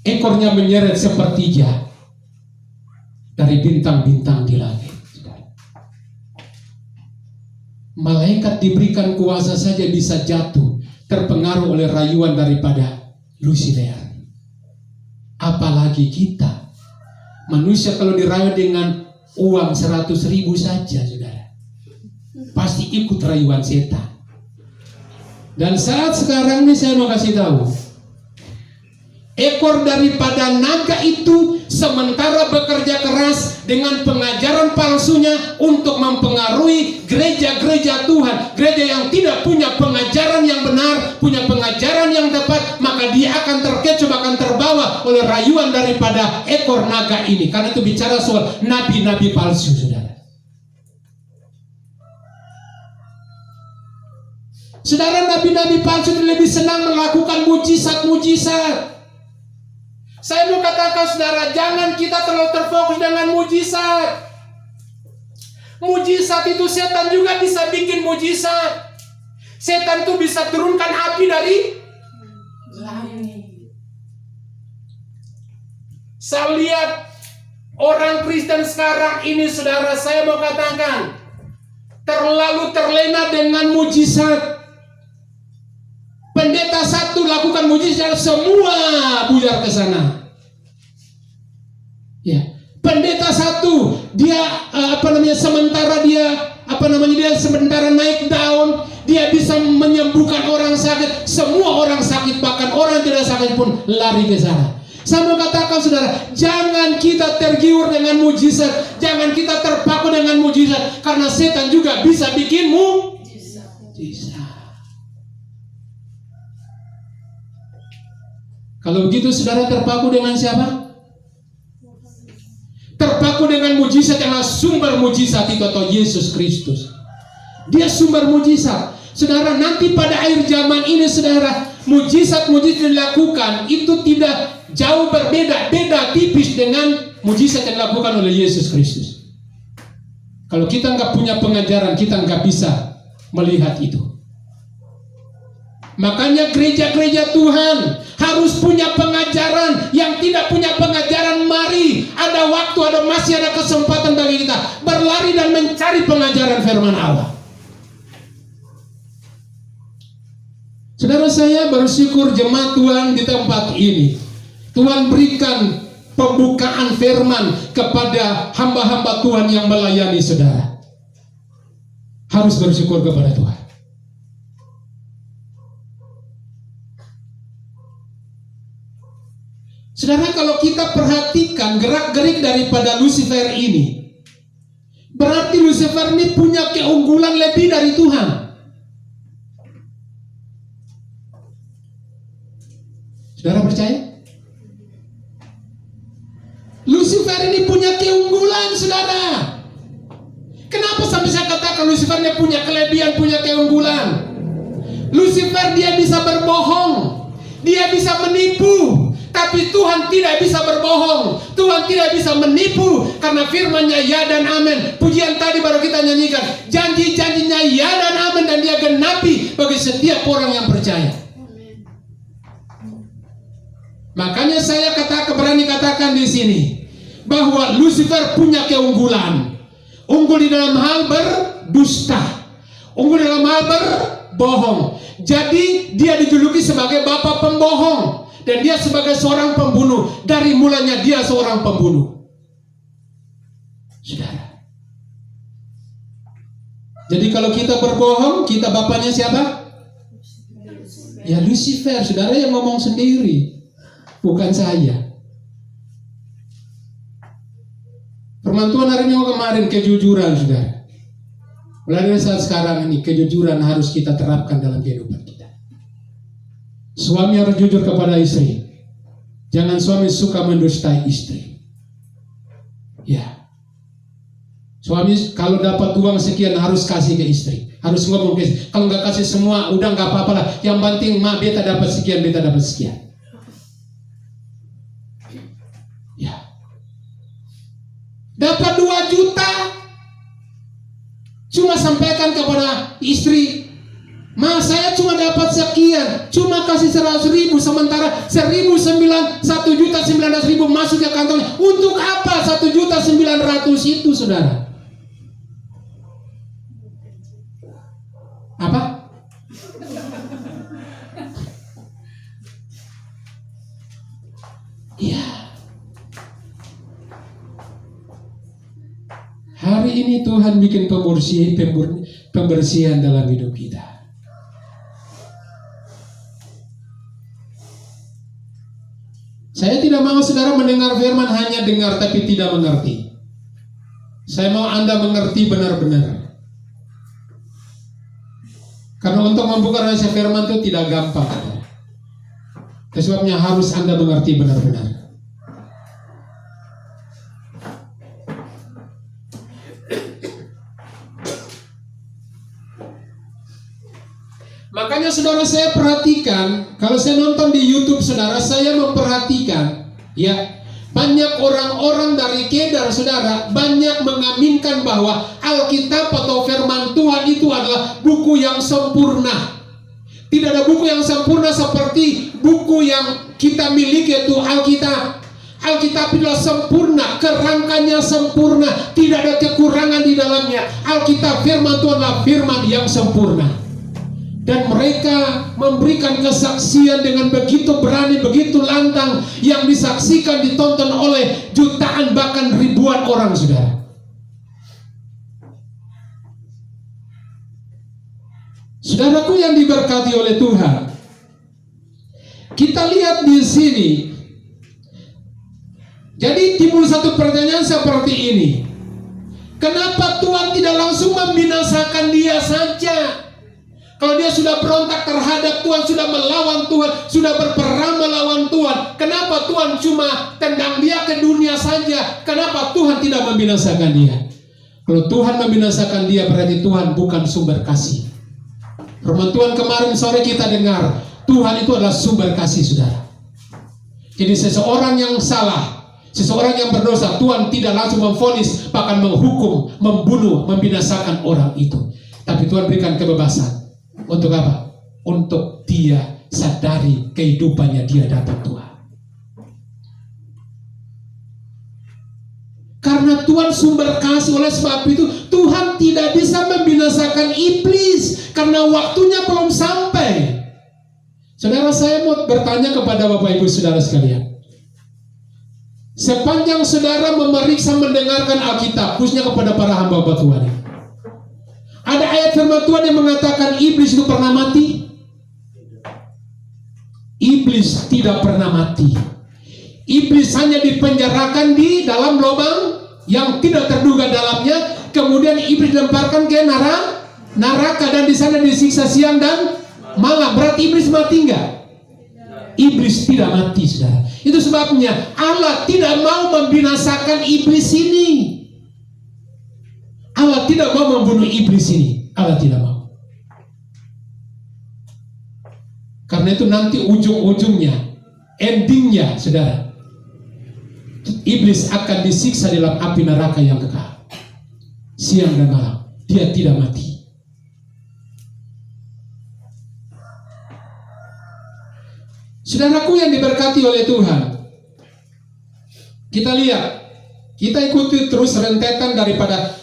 Ekornya menyeret sepertiga dari bintang-bintang di langit. Malaikat diberikan kuasa saja bisa jatuh, terpengaruh oleh rayuan daripada Lucifer. Apalagi kita, manusia kalau dirayu dengan uang 100.000 saja, saudara, pasti ikut rayuan setan. Dan saat sekarang ini saya mau kasih tahu, ekor daripada naga itu sementara bekerja keras dengan pengajaran palsunya untuk mempengaruhi gereja-gereja Tuhan, gereja yang tidak punya pengajaran yang benar, punya pengajaran yang tepat, maka dia akan terkecoh, akan terbawa oleh rayuan daripada ekor naga ini. Karena itu bicara soal nabi-nabi palsu, saudara. Saudara, nabi-nabi palsu lebih senang melakukan mujizat-mujizat. Saya mau katakan, saudara, jangan kita terlalu terfokus dengan mujizat. Mujizat itu setan juga bisa bikin mujizat. Setan itu bisa turunkan api dari langit. Saya lihat orang Kristen sekarang ini, saudara, saya mau katakan, terlalu terlena dengan mujizat. Pendeta satu lakukan mujizat, semua buyar ke sana. Ya, pendeta satu dia sementara dia sementara naik daun, dia bisa menyembuhkan orang sakit, semua orang sakit, bahkan orang yang tidak sakit pun lari ke sana. Saya mau katakan, saudara, jangan kita tergiur dengan mujizat, jangan kita terpaku dengan mujizat, karena setan juga bisa bikin mujizat. Kalau begitu, saudara terpaku dengan siapa? Terpaku dengan mujizat yang sumber mujizat itu, atau Yesus Kristus. Dia sumber mujizat. Saudara, nanti pada akhir zaman ini, saudara, mujizat-mujizat yang dilakukan itu tidak jauh berbeda, beda tipis dengan mujizat yang dilakukan oleh Yesus Kristus. Kalau kita nggak punya pengajaran, kita nggak bisa melihat itu. Makanya gereja-gereja Tuhan harus punya pengajaran. Yang tidak punya pengajaran, mari ada waktu, masih ada kesempatan bagi kita berlari dan mencari pengajaran firman Allah. Saudara, saya bersyukur jemaat Tuhan di tempat ini, Tuhan berikan pembukaan firman kepada hamba-hamba Tuhan yang melayani saudara. Harus bersyukur kepada Tuhan. Saudara, kalau kita perhatikan gerak-gerik daripada Lucifer ini, berarti Lucifer ini punya keunggulan lebih dari Tuhan. Saudara percaya? Lucifer ini punya keunggulan, saudara. Kenapa sampai saya katakan Lucifer ini punya kelebihan, punya keunggulan? Lucifer dia bisa berbohong, dia bisa menipu. Tapi Tuhan tidak bisa berbohong, Tuhan tidak bisa menipu, karena firman-Nya ya dan amin. Pujian tadi baru kita nyanyikan, janji-janjinya ya dan amin, dan dia genapi bagi setiap orang yang percaya. Makanya saya berani katakan di sini bahwa Lucifer punya keunggulan. Unggul di dalam hal berdusta, unggul dalam hal berbohong. Jadi dia dijuluki sebagai bapak pembohong. Dan dia sebagai seorang pembunuh. Dari mulanya dia seorang pembunuh, saudara. Jadi kalau kita berbohong, kita bapaknya siapa? Ya Lucifer, saudara yang ngomong sendiri, bukan saya. Firman Tuhan hari Minggu kemarin kejujuran, saudara. Mulai dari saat sekarang ini kejujuran harus kita terapkan dalam kehidupan kita. Suami harus jujur kepada istri. Jangan suami suka mendustai istri. Ya. Suami kalau dapat uang sekian harus kasih ke istri. Harus ngomong ke istri. Kalau nggak kasih semua, udah nggak apa-apa lah. Yang penting beta dapat sekian, beta dapat sekian. Ya. Dapat 2 juta, cuma sampaikan kepada istri, "Ma, saya cuma dapat sekian, cuma kasih 100.000, sementara 1.900.000 masuk ke kantongnya." Untuk apa 1.900.000 itu, saudara? Apa? Ya. Hari ini Tuhan bikin pembersihan dalam hidup kita. Saya tidak mau saudara mendengar firman hanya dengar tapi tidak mengerti. Saya mau Anda mengerti benar-benar. Karena untuk membuka rahasia firman itu tidak gampang. Sebabnya harus Anda mengerti benar-benar. Makanya saudara, saya perhatikan, kalau saya nonton di YouTube saudara, saya memperhatikan ya, banyak orang-orang dari Kedar saudara, banyak mengaminkan bahwa Alkitab atau firman Tuhan itu adalah buku yang sempurna. Tidak ada buku yang sempurna seperti buku yang kita miliki, yaitu Alkitab. Alkitab adalah sempurna, kerangkanya sempurna, tidak ada kekurangan di dalamnya. Alkitab firman Tuhan adalah firman yang sempurna. Dan mereka memberikan kesaksian dengan begitu berani, begitu lantang, yang disaksikan, ditonton oleh jutaan bahkan ribuan orang, saudara. Saudaraku yang diberkati oleh Tuhan, kita lihat di sini. Jadi timbul satu pertanyaan seperti ini. Kenapa Tuhan tidak langsung membinasakan dia saja? Kalau dia sudah berontak terhadap Tuhan, sudah melawan Tuhan, sudah berperang melawan Tuhan, kenapa Tuhan cuma tendang dia ke dunia saja? Kenapa Tuhan tidak membinasakan dia? Kalau Tuhan membinasakan dia, berarti Tuhan bukan sumber kasih. Firman Tuhan kemarin sore kita dengar, Tuhan itu adalah sumber kasih, saudara. Jadi seseorang yang salah, seseorang yang berdosa, Tuhan tidak langsung memvonis, bahkan menghukum, membunuh, membinasakan orang itu. Tapi Tuhan berikan kebebasan. Untuk apa? Untuk dia sadari kehidupannya dia dapat Tuhan. Karena Tuhan sumber kasih, oleh sebab itu Tuhan tidak bisa membinasakan iblis karena waktunya belum sampai. Saudara, saya mau bertanya kepada Bapak Ibu saudara sekalian. Sepanjang saudara memeriksa mendengarkan Alkitab, khususnya kepada para hamba Tuhan, ada ayat firman Tuhan yang mengatakan iblis itu pernah mati? Iblis tidak pernah mati. Iblis hanya dipenjarakan di dalam lubang yang tidak terduga dalamnya. Kemudian iblis dilemparkan ke neraka dan di sana disiksa siang dan malam. Berarti iblis mati enggak? Iblis tidak mati, saudara. Itu sebabnya Allah tidak mau membinasakan iblis ini. Allah tidak mau membunuh iblis ini. Allah tidak mau. Karena itu nanti ujung-ujungnya, endingnya, saudara, iblis akan disiksa dalam api neraka yang kekal. Siang dan malam. Dia tidak mati. Saudaraku yang diberkati oleh Tuhan, kita lihat, kita ikuti terus rentetan daripada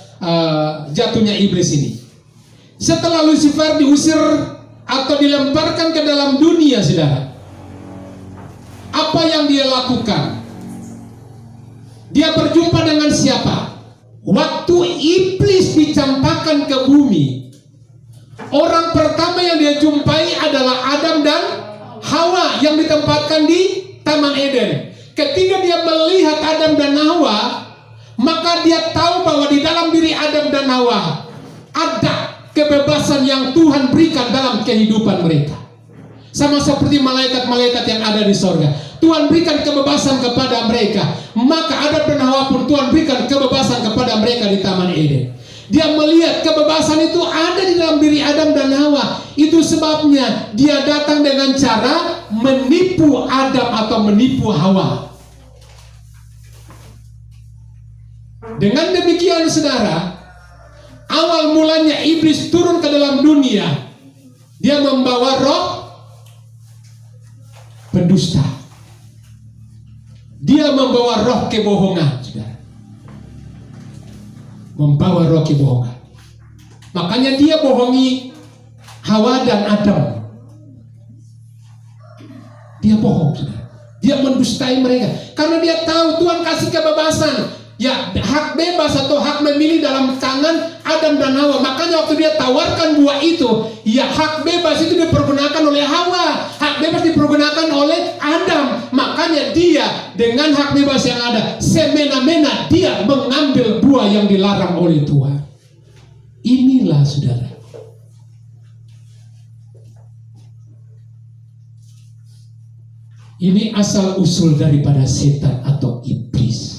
jatuhnya iblis ini. Setelah Lucifer diusir atau dilemparkan ke dalam dunia, saudara, apa yang dia lakukan? Dia berjumpa dengan siapa? Waktu iblis dicampakkan ke bumi, orang pertama yang dia jumpai adalah Adam dan Hawa yang ditempatkan di Taman Eden. Ketika dia melihat Adam dan Hawa, maka dia tahu bahwa di dalam diri Adam dan Hawa ada kebebasan yang Tuhan berikan dalam kehidupan mereka. Sama seperti malaikat-malaikat yang ada di sorga. Tuhan berikan kebebasan kepada mereka. Maka Adam dan Hawa pun Tuhan berikan kebebasan kepada mereka di Taman Eden. Dia melihat kebebasan itu ada di dalam diri Adam dan Hawa. Itu sebabnya dia datang dengan cara menipu Adam atau menipu Hawa. Dengan demikian saudara, awal mulanya iblis turun ke dalam dunia. Dia membawa roh pendusta. Dia membawa roh kebohongan, saudara. Membawa roh kebohongan. Makanya dia bohongi Hawa dan Adam. Dia bohong, saudara. Dia mendustai mereka karena dia tahu Tuhan kasih kebebasan. Ya, hak bebas atau hak memilih dalam tangan Adam dan Hawa. Makanya waktu dia tawarkan buah itu, ya hak bebas itu dipergunakan oleh Hawa, hak bebas dipergunakan oleh Adam. Makanya dia dengan hak bebas yang ada, semena-mena dia mengambil buah yang dilarang oleh Tuhan. Inilah saudara, ini asal usul daripada setan atau iblis.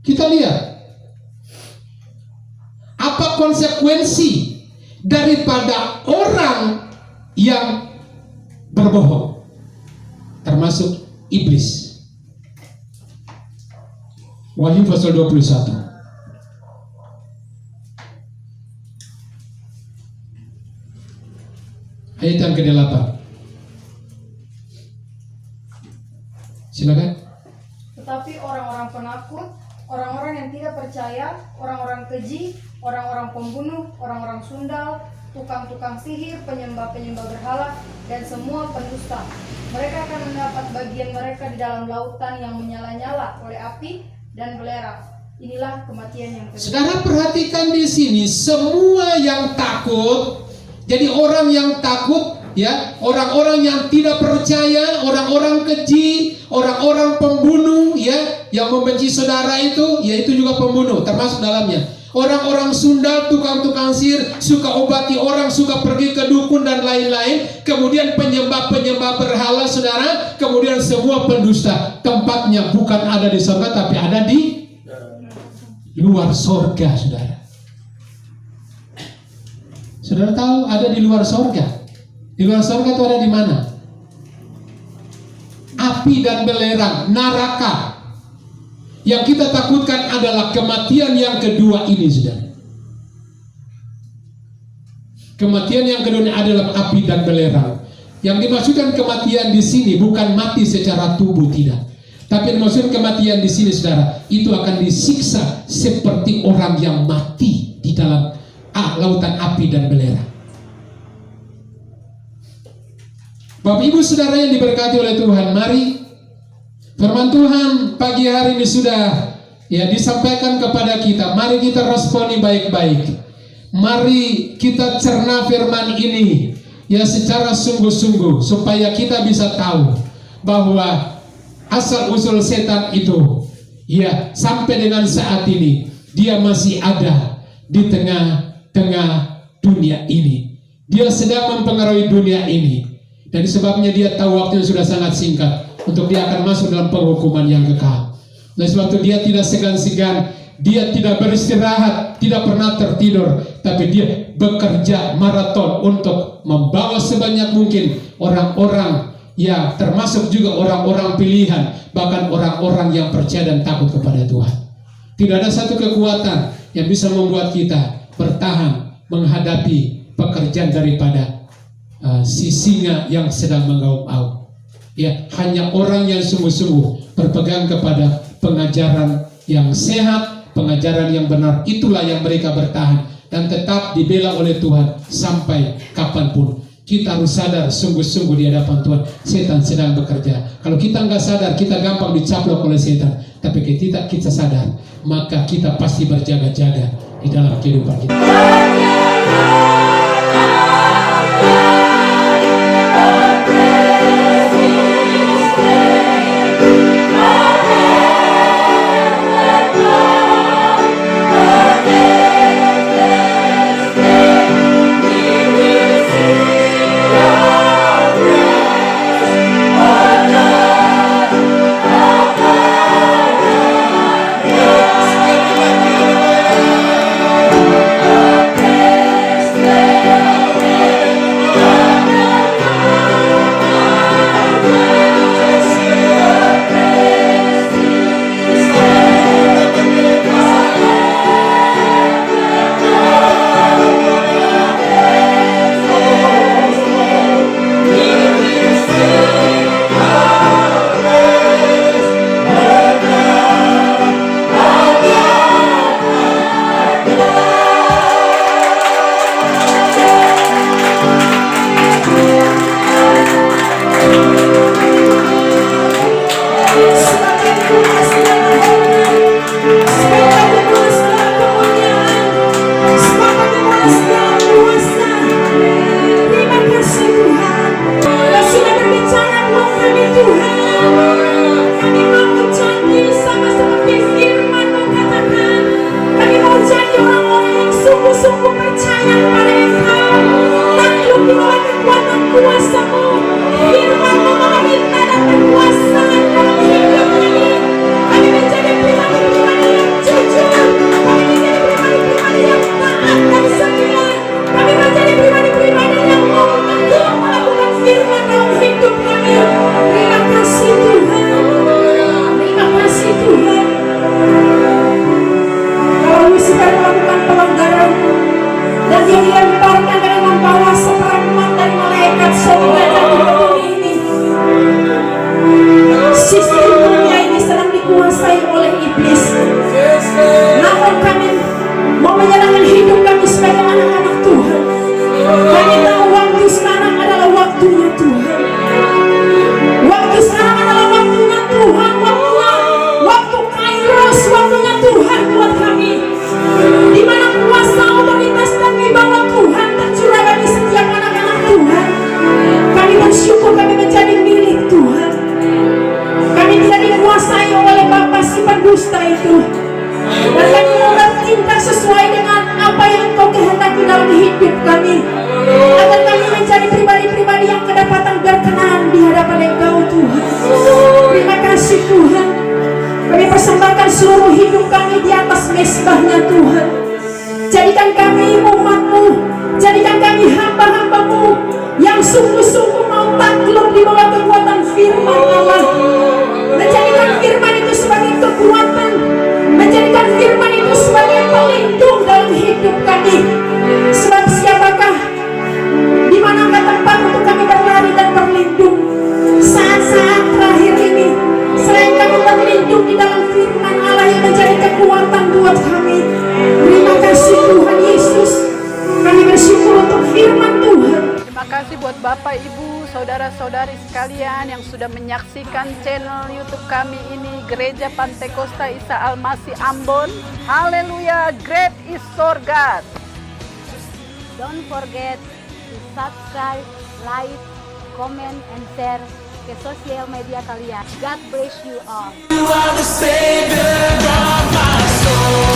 Kita lihat apa konsekuensi daripada orang yang berbohong, termasuk iblis. Wahyu pasal 21. Ayat yang ke-8. Silakan. Tetapi orang-orang penakut, orang-orang yang tidak percaya, orang-orang keji, orang-orang pembunuh, orang-orang sundal, tukang-tukang sihir, penyembah-penyembah berhala, dan semua pendusta, mereka akan mendapat bagian mereka di dalam lautan yang menyala-nyala oleh api dan belerang. Inilah kematian yang kedua. Saudara perhatikan di sini, semua yang takut, jadi orang yang takut, ya, orang-orang yang tidak percaya, orang-orang keji, orang-orang pembunuh, ya, yang membenci saudara itu, ya itu juga pembunuh, termasuk dalamnya. Orang-orang sundal, tukang-tukang sihir, suka obati orang, suka pergi ke dukun dan lain-lain. Kemudian penyembah-penyembah berhala, saudara. Kemudian semua pendusta, tempatnya bukan ada di surga, tapi ada di luar surga, saudara. Saudara tahu ada di luar surga. Di luar surga itu ada di mana? Api dan belerang, neraka. Yang kita takutkan adalah kematian yang kedua ini, saudara. Kematian yang kedua ini adalah api dan belerang. Yang dimaksudkan kematian di sini bukan mati secara tubuh, tidak. Tapi yang dimaksudkan kematian di sini, saudara, itu akan disiksa seperti orang yang mati di dalam lautan api dan belerang. Bapak Ibu saudara yang diberkati oleh Tuhan, mari firman Tuhan pagi hari ini sudah ya disampaikan kepada kita. Mari kita responi baik-baik. Mari kita cerna firman ini ya secara sungguh-sungguh supaya kita bisa tahu bahwa asal usul setan itu ya sampai dengan saat ini dia masih ada di tengah-tengah dunia ini. Dia sedang mempengaruhi dunia ini. Dan sebabnya dia tahu waktunya sudah sangat singkat untuk dia akan masuk dalam penghukuman yang kekal. Oleh sebab itu dia tidak segan-segan, dia tidak beristirahat, tidak pernah tertidur, tapi dia bekerja maraton untuk membawa sebanyak mungkin orang-orang ya termasuk juga orang-orang pilihan, bahkan orang-orang yang percaya dan takut kepada Tuhan. Tidak ada satu kekuatan yang bisa membuat kita bertahan menghadapi pekerjaan daripada si singa yang sedang mengaum-aum. Ya, hanya orang yang sungguh-sungguh berpegang kepada pengajaran yang sehat, pengajaran yang benar, itulah yang mereka bertahan dan tetap dibela oleh Tuhan sampai kapanpun. Kita harus sadar sungguh-sungguh di hadapan Tuhan, setan sedang bekerja. Kalau kita nggak sadar, kita gampang dicaplok oleh setan. Tapi ketika kita sadar, maka kita pasti berjaga-jaga di dalam kehidupan kita. Seluruh hidup kami di atas mesbahnya Tuhan. Jadikan kami umat-Mu, jadikan kami hamba-hamba-Mu yang sungguh-sungguh mau takluk di bawah kekuatan firman Allah. Menjadikan firman itu sebagai kekuatan, menjadikan firman itu sebagai pelindung dalam hidup kami. Sebab siapakah, di manakah tempat untuk kami berlari dan berlindung saat-saat terakhir ini selain kami berlindung di dalam firman Allah yang menjadi kekuatan buat kami. Terima kasih Tuhan Yesus. Kami bersyukur untuk firman Tuhan. Terima kasih buat Bapak, Ibu, saudara-saudari sekalian yang sudah menyaksikan channel YouTube kami ini, Gereja Pantekosta Isa Al-Masih Ambon. Haleluya, great is our God. Don't forget to subscribe, like, comment, and share ke sosial media kalian. God bless you all. You are the savior of my soul.